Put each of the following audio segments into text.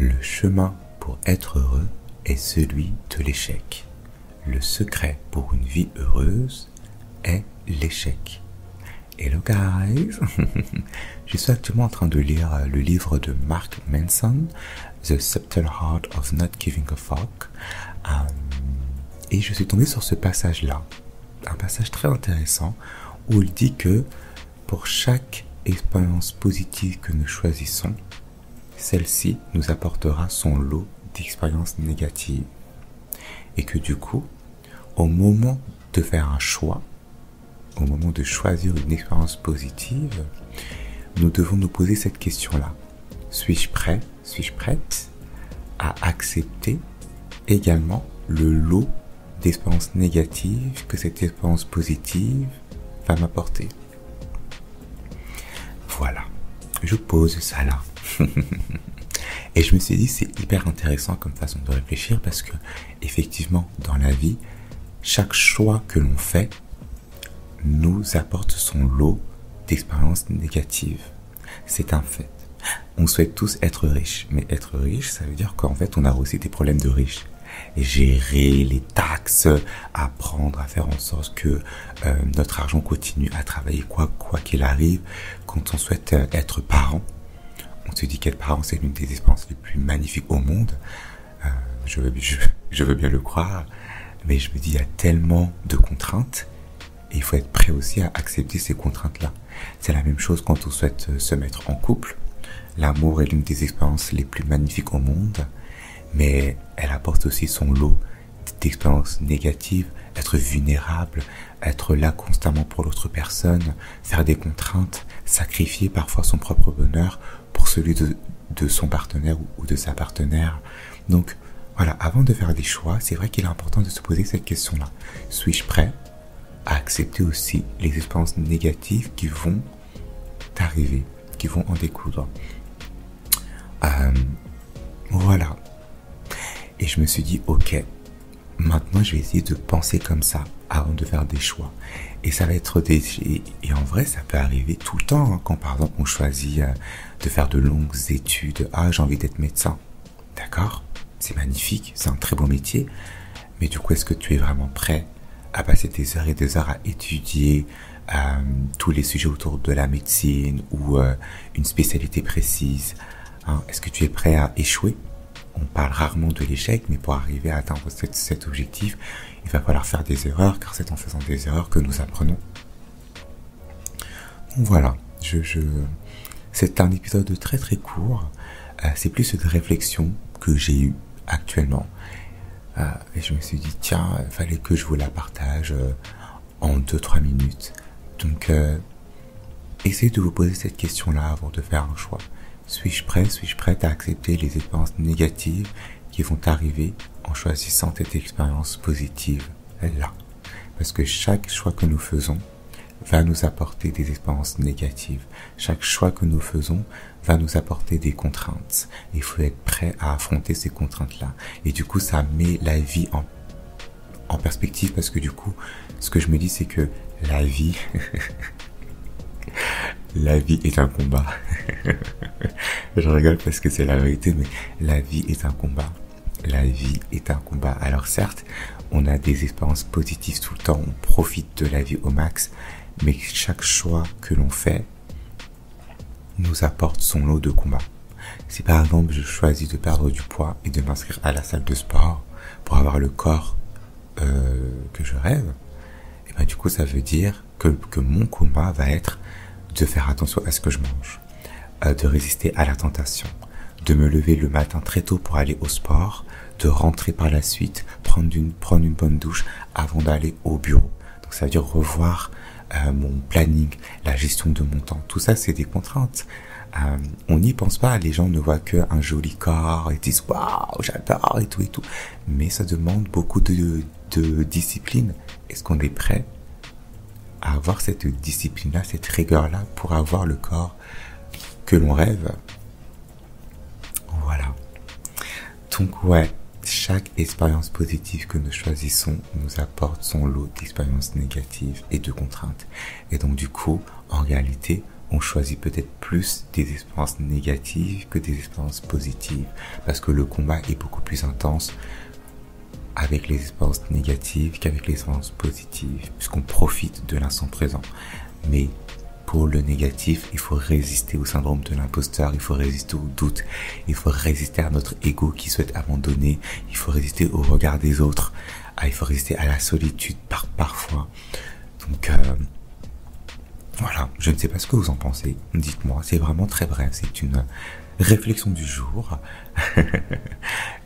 Le chemin pour être heureux est celui de l'échec. Le secret pour une vie heureuse est l'échec. Hello guys. Je suis actuellement en train de lire le livre de Mark Manson, The Subtle Art of Not Giving a Fuck. Et je suis tombé sur ce passage-là, un passage très intéressant où il dit que pour chaque expérience positive que nous choisissons, celle-ci nous apportera son lot d'expériences négatives. Et que du coup, au moment de faire un choix, au moment de choisir une expérience positive, nous devons nous poser cette question-là. Suis-je prêt, suis-je prête à accepter également le lot d'expériences négatives que cette expérience positive va m'apporter? Voilà, je pose ça là. Et je me suis dit, c'est hyper intéressant comme façon de réfléchir parce que, effectivement, dans la vie, chaque choix que l'on fait nous apporte son lot d'expériences négatives. C'est un fait. On souhaite tous être riches, mais être riche, ça veut dire qu'en fait, on a aussi des problèmes de riches. Et gérer les taxes, apprendre à faire en sorte que notre argent continue à travailler quoi qu'il arrive. Quand on souhaite être parent, on se dit qu'être parent, c'est l'une des expériences les plus magnifiques au monde. Je veux bien le croire, mais je me dis, il y a tellement de contraintes et il faut être prêt aussi à accepter ces contraintes-là. C'est la même chose quand on souhaite se mettre en couple. L'amour est l'une des expériences les plus magnifiques au monde, mais elle apporte aussi son lot d'expériences négatives, être vulnérable, être là constamment pour l'autre personne, faire des contraintes, sacrifier parfois son propre bonheur pour celui de son partenaire ou de sa partenaire. Donc voilà, avant de faire des choix, c'est vrai qu'il est important de se poser cette question-là. Suis-je prêt à accepter aussi les expériences négatives qui vont arriver, qui vont en découdre? Voilà. Et je me suis dit, ok, maintenant je vais essayer de penser comme ça avant de faire des choix. Et ça va être et en vrai, ça peut arriver tout le temps, hein, quand par exemple on choisit de faire de longues études. Ah, j'ai envie d'être médecin. D'accord? C'est magnifique, c'est un très beau métier. Mais du coup, est-ce que tu es vraiment prêt à passer des heures et des heures à étudier tous les sujets autour de la médecine ou une spécialité précise, hein? Est-ce que tu es prêt à échouer? On parle rarement de l'échec, mais pour arriver à atteindre cet objectif, il va falloir faire des erreurs, car c'est en faisant des erreurs que nous apprenons. Donc voilà, c'est un épisode très très court. C'est plus une réflexion que j'ai eue actuellement. Et je me suis dit, tiens, il fallait que je vous la partage en 2-3 minutes. Donc, essayez de vous poser cette question-là avant de faire un choix. Suis-je prêt, suis-je prête à accepter les expériences négatives qui vont arriver en choisissant cette expérience positive là? Parce que chaque choix que nous faisons va nous apporter des expériences négatives. Chaque choix que nous faisons va nous apporter des contraintes. Il faut être prêt à affronter ces contraintes-là. Et du coup, ça met la vie en perspective parce que du coup, ce que je me dis, c'est que la vie... La vie est un combat. Je rigole parce que c'est la vérité, mais la vie est un combat. La vie est un combat. Alors certes, on a des expériences positives tout le temps, on profite de la vie au max, mais chaque choix que l'on fait nous apporte son lot de combats. Si par exemple je choisis de perdre du poids et de m'inscrire à la salle de sport pour avoir le corps que je rêve, et ben du coup ça veut dire que mon combat va être de faire attention à ce que je mange, de résister à la tentation, de me lever le matin très tôt pour aller au sport, de rentrer par la suite, prendre une bonne douche avant d'aller au bureau. Donc ça veut dire revoir mon planning, la gestion de mon temps. Tout ça, c'est des contraintes. On n'y pense pas, les gens ne voient qu'un joli corps et disent waouh, j'adore et tout. Mais ça demande beaucoup de discipline. Est-ce qu'on est prêt à avoir cette discipline-là, cette rigueur-là pour avoir le corps que l'on rêve? Voilà. Donc ouais, chaque expérience positive que nous choisissons nous apporte son lot d'expériences négatives et de contraintes. Et donc du coup, en réalité, on choisit peut-être plus des expériences négatives que des expériences positives, parce que le combat est beaucoup plus intense avec les expériences négatives qu'avec les expériences positives, puisqu'on profite de l'instant présent. Mais pour le négatif, il faut résister au syndrome de l'imposteur, il faut résister au doute, il faut résister à notre ego qui souhaite abandonner, il faut résister au regard des autres, il faut résister à la solitude parfois. Donc voilà, je ne sais pas ce que vous en pensez, dites-moi, c'est vraiment très bref, c'est une réflexion du jour.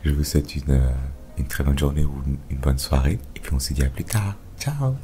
Je vous souhaite une très bonne journée ou une bonne soirée, et puis on se dit à plus tard. Ciao!